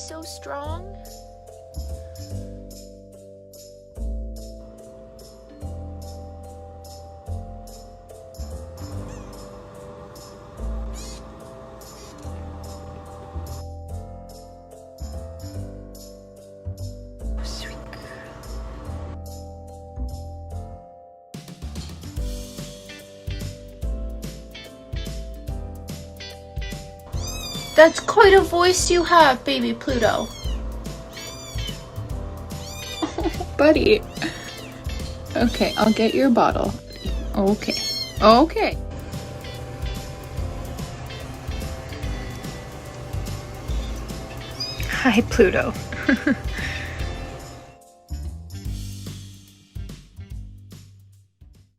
so strong? Sweet girl. That's quite a voice you have, baby Pluto. Buddy. Okay, I'll get your bottle. Okay. Okay. Hi, Pluto.